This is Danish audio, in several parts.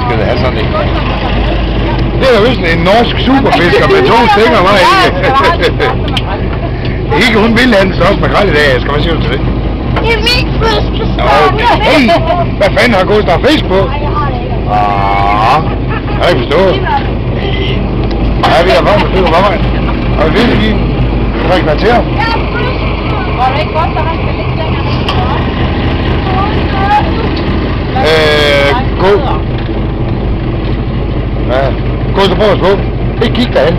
Skal det have sådan det? Det er da vist en norsk superfisker med 2 stænger, var ikke? Ikke hun vil have den største makrel i dag, Asger. Hvad siger du til det? Det er min fiskestang. Okay. Hvad fanden har Gustav fisk på? Jeg har ikke forstået. Ja, vi har været med stykker på mig. Og vi vil give 3 kvarter. Var det ikke godt, så han skal ligge længere? Gå. Ja, gå så prøv at slå. Ikke kig derhen.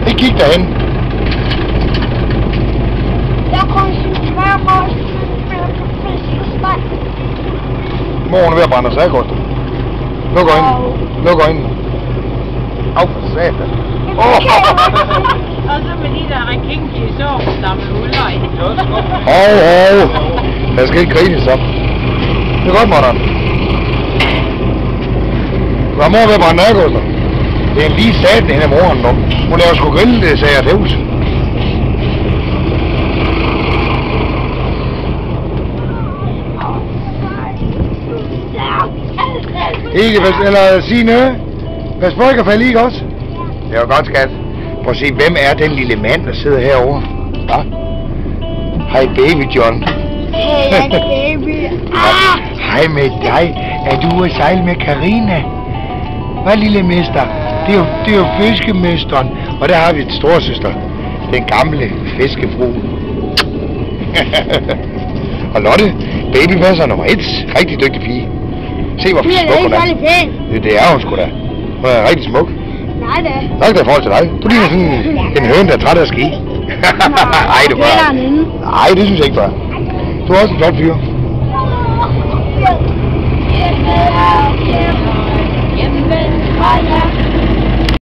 Ikke kig derhen. Jeg koncentrerer mig på fiskestang. Moren er ved at brænde sig af, Gustav. Luk øjnene. Luk øjnene. Au for satan. Og så med de der rekinki i sovsen, der med huller i. Jeg skal ikke grine så. Det er godt, Morten. Du har mor ved at brænde af, Gustav. Det er en lige satan hende af moren nu. Hun laver sgu grille, det sagde jeg til hus. Ikke, eller Signe, pas på ikke at falde, ikke også? Det var godt, skat. Prøv at se, hvem er den lille mand, der sidder herovre? Hva? Hej, baby John. Hey, baby. Hej med dig. Er du ude at sejle med Karina? Hvad, lille mester? Det er jo fiskemesteren. Og der har vi et storsøster. Den gamle fiskefru. Og Lotte, babypasser nummer 1. Rigtig dygtig pige. Se, hvor smuk hun er. Det er hun sgu da. Hun er rigtig smuk. Nej, det er. Nok der i forhold til dig. Du ligner sådan en høne, der er træt af at ski. Ej, det var. Nej, det synes jeg ikke, var. Du er også en flot fyr.